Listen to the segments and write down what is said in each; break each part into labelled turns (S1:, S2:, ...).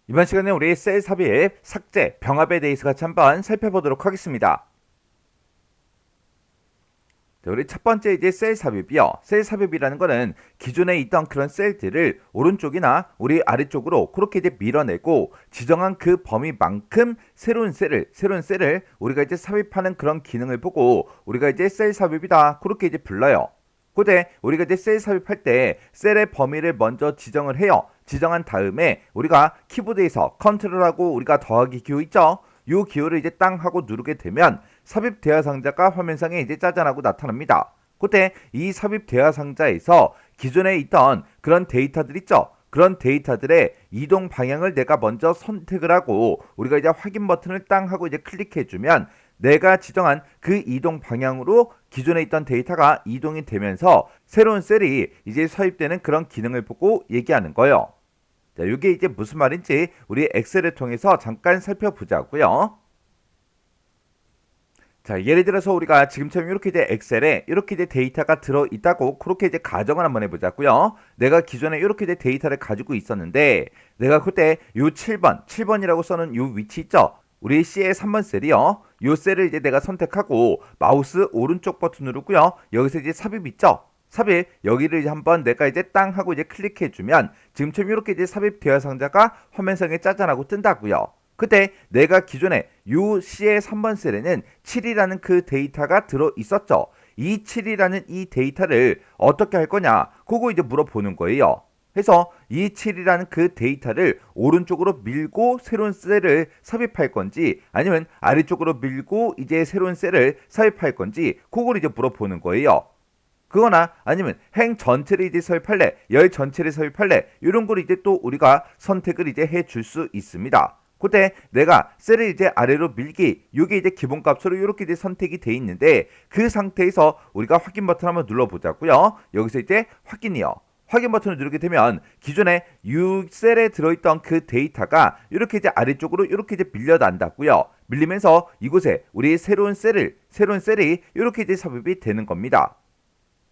S1: 이번 시간에 우리 셀 삽입, 삭제, 병합에 대해서 같이 한번 살펴보도록 하겠습니다. 자, 우리 첫 번째 이제 셀 삽입이요. 셀 삽입이라는 거는 기존에 있던 그런 셀들을 오른쪽이나 우리 아래쪽으로 그렇게 이제 밀어내고 지정한 그 범위만큼 새로운 셀을 우리가 이제 삽입하는 그런 기능을 보고 우리가 이제 셀 삽입이다 그렇게 이제 불러요. 그때 우리가 이제 셀 삽입할 때 셀의 범위를 먼저 지정을 해요. 지정한 다음에 우리가 키보드에서 컨트롤하고 우리가 더하기 기호 있죠? 이 기호를 이제 땅 하고 누르게 되면 삽입 대화 상자가 화면상에 이제 짜잔하고 나타납니다. 그때 이 삽입 대화 상자에서 기존에 있던 그런 데이터들 있죠? 그런 데이터들의 이동 방향을 내가 먼저 선택을 하고 우리가 이제 확인 버튼을 땅 하고 이제 클릭해 주면 내가 지정한 그 이동 방향으로 기존에 있던 데이터가 이동이 되면서 새로운 셀이 이제 서입되는 그런 기능을 보고 얘기하는 거예요. 자, 이게 이제 무슨 말인지 우리 엑셀을 통해서 잠깐 살펴보자고요. 자, 예를 들어서 우리가 지금처럼 이렇게 이제 엑셀에 이렇게 이제 데이터가 들어있다고 그렇게 이제 가정을 한번 해보자고요. 내가 기존에 이렇게 이제 데이터를 가지고 있었는데 내가 그때 요 7번이라고 써는 요 위치 있죠? 우리 C의 3번 셀이요. 요 셀을 이제 내가 선택하고 마우스 오른쪽 버튼 누르고요. 여기서 이제 삽입 있죠? 삽입 여기를 이제 한번 내가 이제 땅 하고 이제 클릭해 주면 지금처럼 이렇게 이제 삽입 대화 상자가 화면상에 짜잔하고 뜬다고요. 그때 내가 기존에 요 C의 3번 셀에는 7이라는 그 데이터가 들어 있었죠. 이 7이라는 이 데이터를 어떻게 할 거냐? 그거 이제 물어보는 거예요. 해서 이 7이라는 그 데이터를 오른쪽으로 밀고 새로운 셀을 삽입할 건지 아니면 아래쪽으로 밀고 이제 새로운 셀을 삽입할 건지 그걸 이제 물어보는 거예요. 그거나 아니면 행 전체를 이제 삽입할래, 열 전체를 삽입할래 이런 걸 이제 또 우리가 선택을 이제 해줄 수 있습니다. 그때 내가 셀을 이제 아래로 밀기 이게 이제 기본값으로 이렇게 이제 선택이 돼 있는데 그 상태에서 우리가 확인 버튼 한번 눌러보자고요. 여기서 이제 확인이요. 확인 버튼을 누르게 되면 기존에 6셀에 들어있던 그 데이터가 이렇게 이제 아래쪽으로 이렇게 이제 밀려난다고요. 밀리면서 이곳에 우리 새로운 셀이 이렇게 이제 삽입이 되는 겁니다.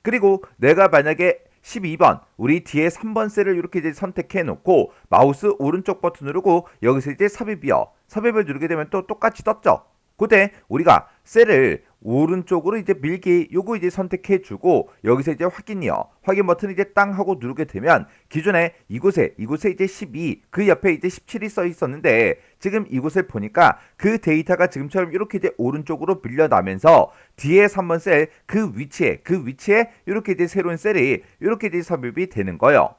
S1: 그리고 내가 만약에 12번 우리 뒤에 3번 셀을 이렇게 이제 선택해 놓고 마우스 오른쪽 버튼 누르고 여기서 이제 삽입이요. 삽입을 누르게 되면 또 똑같이 떴죠. 그때 우리가 셀을 오른쪽으로 이제 밀기 요거 이제 선택해 주고 여기서 이제 확인이요. 확인 버튼 이제 땅 하고 누르게 되면 기존에 이곳에 이제 12 그 옆에 이제 17이 써 있었는데 지금 이곳을 보니까 그 데이터가 지금처럼 이렇게 이제 오른쪽으로 밀려나면서 뒤에 3번 셀 그 위치에 이렇게 이제 새로운 셀이 이렇게 이제 삽입이 되는 거예요.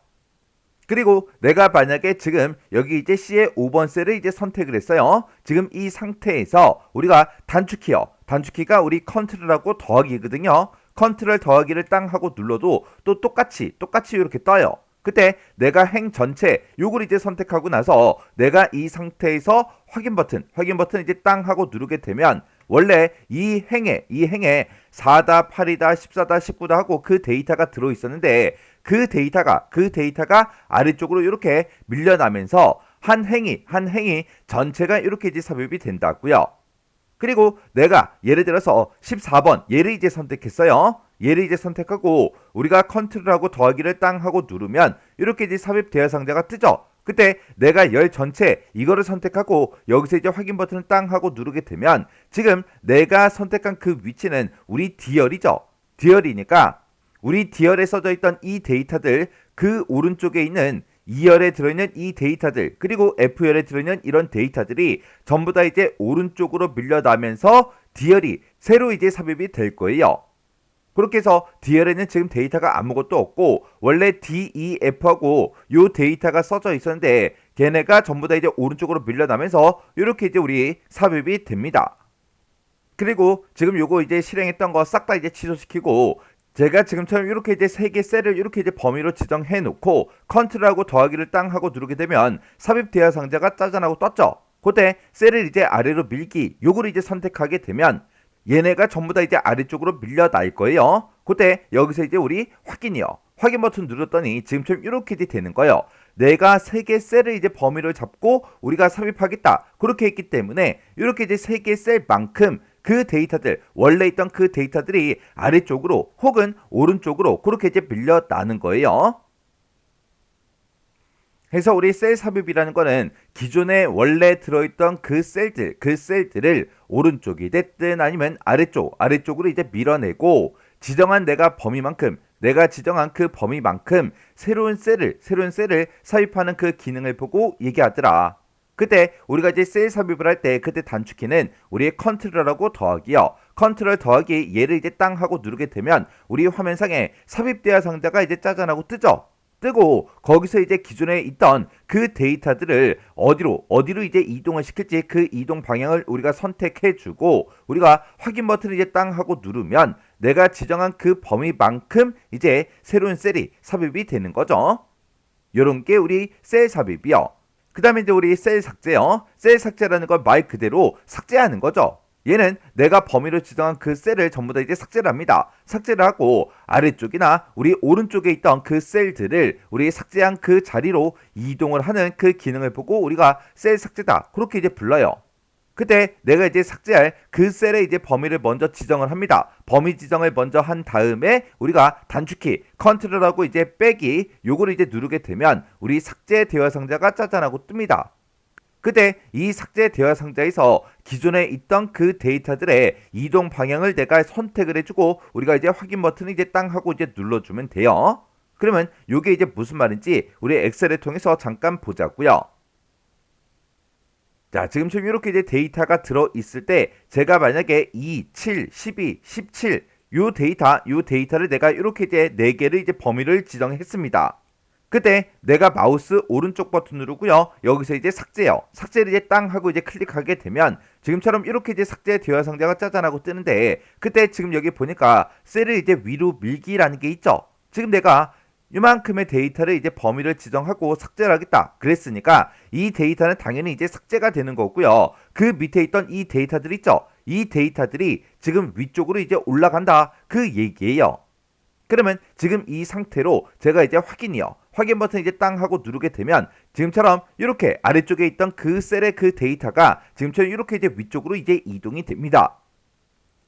S1: 그리고 내가 만약에 지금 여기 이제 C의 5번 셀을 이제 선택을 했어요. 지금 이 상태에서 우리가 단축키요. 단축키가 우리 컨트롤하고 더하기거든요. 컨트롤 더하기를 땅 하고 눌러도 또 똑같이 이렇게 떠요. 그때 내가 행 전체 요걸 이제 선택하고 나서 내가 이 상태에서 확인 버튼 이제 땅 하고 누르게 되면 원래 이 행에 4다, 8이다, 14다, 19다 하고 그 데이터가 들어 있었는데 그 데이터가 아래쪽으로 이렇게 밀려나면서 한 행이 전체가 이렇게 이제 삽입이 된다고요. 그리고 내가 예를 들어서 14번 얘를 이제 선택했어요. 얘를 이제 선택하고 우리가 컨트롤하고 더하기를 땅 하고 누르면 이렇게 이제 삽입 대화 상자가 뜨죠. 그때 내가 열 전체 이거를 선택하고 여기서 이제 확인 버튼을 땅 하고 누르게 되면 지금 내가 선택한 그 위치는 우리 D열이죠. D열이니까 우리 D열에 써져 있던 이 데이터들 그 오른쪽에 있는 2열에 들어있는 이 데이터들 그리고 F열에 들어있는 이런 데이터들이 전부 다 이제 오른쪽으로 밀려나면서 D열이 새로 이제 삽입이 될 거예요. 그렇게 해서 D열에는 지금 데이터가 아무것도 없고 원래 DEF하고 요 데이터가 써져 있었는데 걔네가 전부 다 이제 오른쪽으로 밀려나면서 이렇게 이제 우리 삽입이 됩니다. 그리고 지금 요거 이제 실행했던 거 싹 다 이제 취소시키고 제가 지금처럼 이렇게 이제 세 개 셀을 이렇게 이제 범위로 지정해 놓고 컨트롤하고 더하기를 땅 하고 누르게 되면 삽입 대화 상자가 짜잔하고 떴죠. 그때 셀을 이제 아래로 밀기 요거를 이제 선택하게 되면 얘네가 전부 다 이제 아래쪽으로 밀려날 거예요. 그때 여기서 이제 우리 확인이요. 확인 버튼 눌렀더니 지금처럼 이렇게 이제 되는 거예요. 내가 세 개 셀을 이제 범위를 잡고 우리가 삽입하겠다. 그렇게 했기 때문에 이렇게 이제 세 개 셀만큼 그 데이터들 원래 있던 그 데이터들이 아래쪽으로 혹은 오른쪽으로 그렇게 이제 밀려나는 거예요. 해서 우리 셀 삽입이라는 거는 기존에 원래 들어있던 그 셀들을 오른쪽이 됐든 아니면 아래쪽으로 이제 밀어내고 내가 지정한 그 범위만큼 새로운 셀을 삽입하는 그 기능을 보고 얘기하더라. 그때 우리가 이제 셀 삽입을 할 때 그때 단축키는 우리의 컨트롤하고 더하기요. 컨트롤 더하기 얘를 이제 땅 하고 누르게 되면 우리 화면상에 삽입되어 상자가 이제 짜잔하고 뜨죠. 뜨고 거기서 이제 기존에 있던 그 데이터들을 어디로 이제 이동을 시킬지 그 이동 방향을 우리가 선택해 주고 우리가 확인 버튼을 이제 땅 하고 누르면 내가 지정한 그 범위만큼 이제 새로운 셀이 삽입이 되는 거죠. 요런 게 우리 셀 삽입이요. 그 다음에 이제 우리 셀 삭제요. 셀 삭제라는 건 말 그대로 삭제하는 거죠. 얘는 내가 범위로 지정한 그 셀을 전부 다 이제 삭제를 합니다. 삭제를 하고 아래쪽이나 우리 오른쪽에 있던 그 셀들을 우리 삭제한 그 자리로 이동을 하는 그 기능을 보고 우리가 셀 삭제다. 그렇게 이제 불러요. 그때 내가 이제 삭제할 그 셀의 이제 범위를 먼저 지정을 합니다. 범위 지정을 먼저 한 다음에 우리가 단축키 컨트롤하고 이제 빼기 요거를 이제 누르게 되면 우리 삭제 대화 상자가 짜잔하고 뜹니다. 그때 이 삭제 대화 상자에서 기존에 있던 그 데이터들의 이동 방향을 내가 선택을 해주고 우리가 이제 확인 버튼을 이제 땅 하고 이제 눌러주면 돼요. 그러면 요게 이제 무슨 말인지 우리 엑셀을 통해서 잠깐 보자고요. 자, 지금처럼 이렇게 이제 데이터가 들어 있을 때 제가 만약에 2, 7, 12, 17 요 데이터를 내가 이렇게 이제 4개를 이제 범위를 지정했습니다. 그때 내가 마우스 오른쪽 버튼 누르고요. 여기서 이제 삭제를 이제 땅 하고 이제 클릭하게 되면 지금처럼 이렇게 이제 삭제 대화 상자가 짜잔하고 뜨는데 그때 지금 여기 보니까 셀을 이제 위로 밀기라는 게 있죠. 지금 내가 이만큼의 데이터를 이제 범위를 지정하고 삭제를 하겠다 그랬으니까 이 데이터는 당연히 이제 삭제가 되는 거고요. 그 밑에 있던 이 데이터들 있죠. 이 데이터들이 지금 위쪽으로 이제 올라간다 그 얘기예요. 그러면 지금 이 상태로 제가 이제 확인 버튼 이제 땅 하고 누르게 되면 지금처럼 이렇게 아래쪽에 있던 그 셀의 그 데이터가 지금처럼 이렇게 이제 위쪽으로 이제 이동이 됩니다.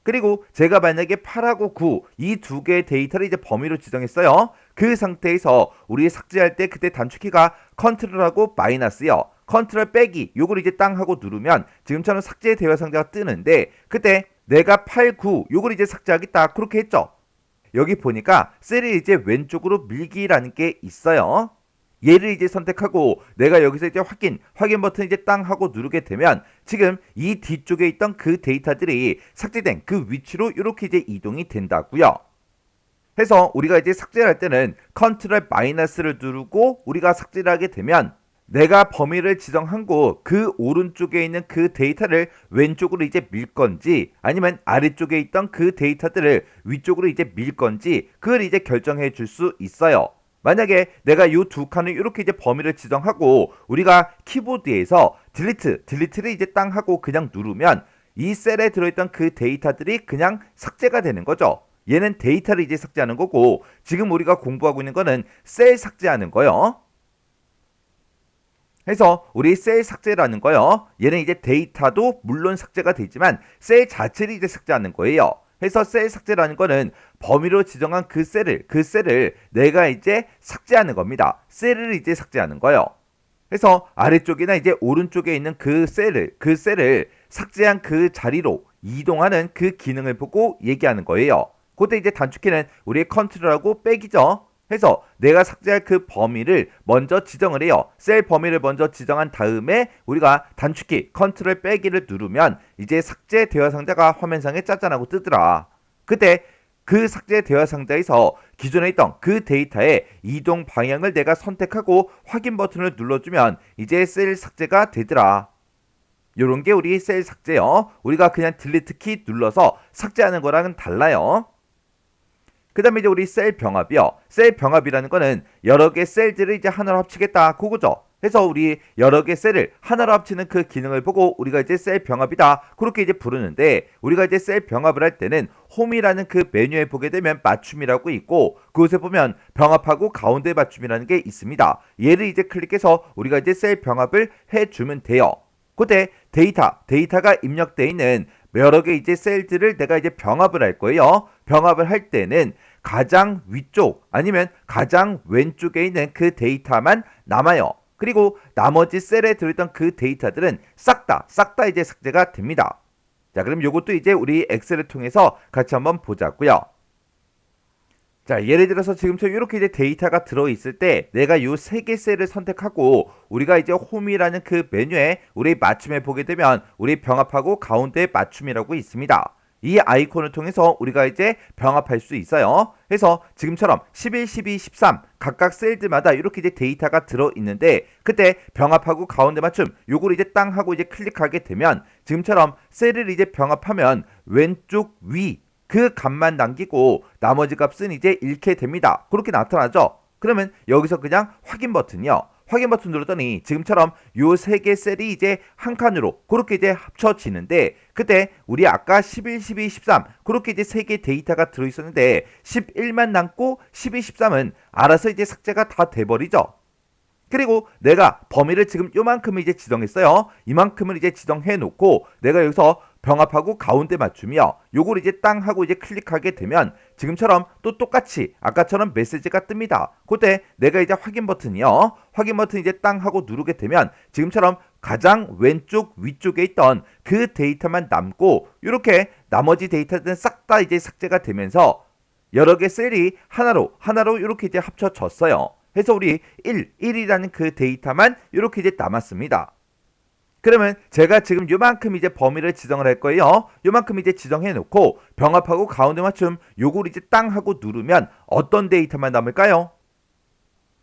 S1: 그리고 제가 만약에 8하고 9 이 두 개의 데이터를 이제 범위로 지정했어요. 그 상태에서 우리 삭제할 때 그때 단축키가 컨트롤하고 마이너스요. 컨트롤 빼기 요걸 이제 땅 하고 누르면 지금처럼 삭제 대화 상자가 뜨는데 그때 내가 8, 9 요걸 이제 삭제하겠다 그렇게 했죠. 여기 보니까 셀이 이제 왼쪽으로 밀기라는 게 있어요. 얘를 이제 선택하고 내가 여기서 이제 확인 버튼 이제 땅 하고 누르게 되면 지금 이 뒤쪽에 있던 그 데이터들이 삭제된 그 위치로 이렇게 이제 이동이 된다고요. 해서 우리가 이제 삭제를 할 때는 컨트롤 마이너스를 누르고 우리가 삭제를 하게 되면 내가 범위를 지정한 곳 그 오른쪽에 있는 그 데이터를 왼쪽으로 이제 밀 건지 아니면 아래쪽에 있던 그 데이터들을 위쪽으로 이제 밀 건지 그걸 이제 결정해 줄 수 있어요. 만약에 내가 이 두 칸을 이렇게 이제 범위를 지정하고 우리가 키보드에서 딜리트를 이제 땅 하고 그냥 누르면 이 셀에 들어있던 그 데이터들이 그냥 삭제가 되는 거죠. 얘는 데이터를 이제 삭제하는 거고 지금 우리가 공부하고 있는 거는 셀 삭제하는 거요. 해서 우리 셀 삭제라는 거요. 얘는 이제 데이터도 물론 삭제가 되지만 셀 자체를 이제 삭제하는 거예요. 해서 셀 삭제라는 거는 범위로 지정한 그 셀을 내가 이제 삭제하는 겁니다. 셀을 이제 삭제하는 거예요. 해서 아래쪽이나 이제 오른쪽에 있는 그 셀을 삭제한 그 자리로 이동하는 그 기능을 보고 얘기하는 거예요. 그때 이제 단축키는 우리의 컨트롤하고 빼기죠. 해서 내가 삭제할 그 범위를 먼저 지정을 해요. 셀 범위를 먼저 지정한 다음에 우리가 단축키 컨트롤 빼기를 누르면 이제 삭제 대화 상자가 화면상에 짜잔하고 뜨더라. 그때 그 삭제 대화 상자에서 기존에 있던 그 데이터의 이동 방향을 내가 선택하고 확인 버튼을 눌러주면 이제 셀 삭제가 되더라. 요런 게 우리 셀 삭제요. 우리가 그냥 딜리트 키 눌러서 삭제하는 거랑은 달라요. 그 다음에 이제 우리 셀 병합이요. 셀 병합이라는 거는 여러 개 셀들을 이제 하나로 합치겠다. 그거죠. 해서 우리 여러 개 셀을 하나로 합치는 그 기능을 보고 우리가 이제 셀 병합이다. 그렇게 이제 부르는데 우리가 이제 셀 병합을 할 때는 홈이라는 그 메뉴에 보게 되면 맞춤이라고 있고 그곳에 보면 병합하고 가운데 맞춤이라는 게 있습니다. 얘를 이제 클릭해서 우리가 이제 셀 병합을 해주면 돼요. 그때 데이터가 입력되어 있는 여러 개 이제 셀들을 내가 이제 병합을 할 거예요. 병합을 할 때는 가장 위쪽 아니면 가장 왼쪽에 있는 그 데이터만 남아요. 그리고 나머지 셀에 들어있던 그 데이터들은 싹 다 이제 삭제가 됩니다. 자, 그럼 요것도 이제 우리 엑셀을 통해서 같이 한번 보자고요. 자, 예를 들어서 지금처럼 이렇게 이제 데이터가 들어있을 때 내가 요 세 개 셀을 선택하고 우리가 이제 홈이라는 그 메뉴에 우리 맞춤에 보게 되면 우리 병합하고 가운데 맞춤이라고 있습니다. 이 아이콘을 통해서 우리가 이제 병합할 수 있어요. 그래서 지금처럼 11, 12, 13 각각 셀들마다 이렇게 이제 데이터가 들어있는데 그때 병합하고 가운데 맞춤 요걸 이제 땅 하고 이제 클릭하게 되면 지금처럼 셀을 이제 병합하면 왼쪽 위 그 값만 남기고 나머지 값은 이제 잃게 됩니다. 그렇게 나타나죠. 그러면 여기서 그냥 확인 버튼이요. 확인 버튼 누르더니 지금처럼 요 세 개 셀이 이제 한 칸으로 그렇게 이제 합쳐지는데 그때 우리 아까 11, 12, 13 그렇게 이제 세 개 데이터가 들어있었는데 11만 남고 12, 13은 알아서 이제 삭제가 다 돼버리죠. 그리고 내가 범위를 지금 요만큼을 이제 지정했어요. 이만큼을 이제 지정해 놓고 내가 여기서 병합하고 가운데 맞춤이요. 요걸 이제 땅 하고 이제 클릭하게 되면 지금처럼 또 똑같이 아까처럼 메시지가 뜹니다. 그때 내가 이제 확인 버튼이요. 확인 버튼 이제 땅 하고 누르게 되면 지금처럼 가장 왼쪽 위쪽에 있던 그 데이터만 남고 이렇게 나머지 데이터들은 싹 다 이제 삭제가 되면서 여러 개 셀이 하나로 이렇게 이제 합쳐졌어요. 그래서 우리 1이라는 그 데이터만 이렇게 이제 남았습니다. 그러면 제가 지금 요만큼 이제 범위를 지정을 할 거예요. 요만큼 이제 지정해 놓고 병합하고 가운데 맞춤 요걸 이제 땅 하고 누르면 어떤 데이터만 남을까요?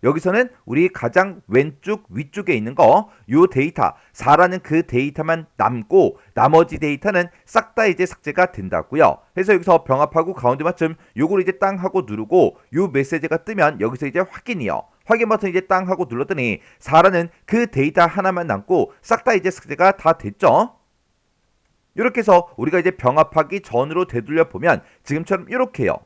S1: 여기서는 우리 가장 왼쪽 위쪽에 있는 거 요 데이터 4라는 그 데이터만 남고 나머지 데이터는 싹 다 이제 삭제가 된다고요. 그래서 여기서 병합하고 가운데 맞춤 요걸 이제 땅 하고 누르고 요 메시지가 뜨면 여기서 이제 확인이요. 확인 버튼 이제 땅 하고 눌렀더니 4라는 그 데이터 하나만 남고 싹 다 이제 삭제가 다 됐죠. 이렇게 해서 우리가 이제 병합하기 전으로 되돌려 보면 지금처럼 이렇게요.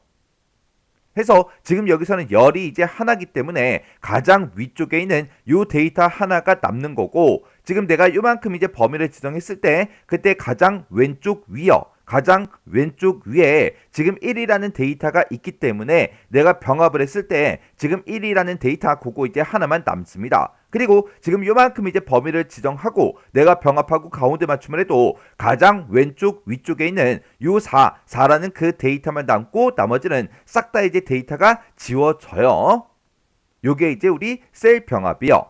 S1: 해서 지금 여기서는 열이 이제 하나기 때문에 가장 위쪽에 있는 요 데이터 하나가 남는 거고 지금 내가 요만큼 이제 범위를 지정했을 때 그때 가장 왼쪽 위요. 가장 왼쪽 위에 지금 1이라는 데이터가 있기 때문에 내가 병합을 했을 때 지금 1이라는 데이터 그거 이제 하나만 남습니다. 그리고 지금 요만큼 이제 범위를 지정하고 내가 병합하고 가운데 맞춤을 해도 가장 왼쪽 위쪽에 있는 요 4라는 그 데이터만 남고 나머지는 싹 다 이제 데이터가 지워져요. 요게 이제 우리 셀 병합이요.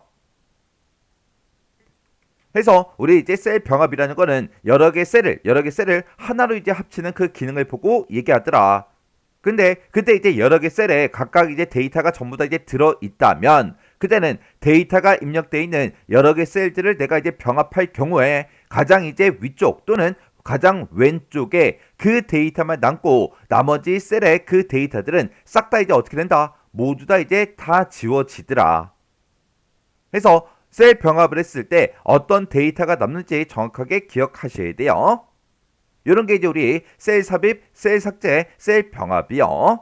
S1: 해서 우리 이제 셀 병합이라는 거는 여러 개 셀을 하나로 이제 합치는 그 기능을 보고 얘기하더라. 근데 그때 이제 여러 개 셀에 각각 이제 데이터가 전부 다 이제 들어 있다면 그때는 데이터가 입력되어 있는 여러 개 셀들을 내가 이제 병합할 경우에 가장 이제 위쪽 또는 가장 왼쪽에 그 데이터만 남고 나머지 셀의 그 데이터들은 싹 다 이제 어떻게 된다? 모두 다 이제 다 지워지더라. 해서 셀 병합을 했을 때 어떤 데이터가 남는지 정확하게 기억하셔야 돼요. 이런 게 이제 우리 셀 삽입, 셀 삭제, 셀 병합이요.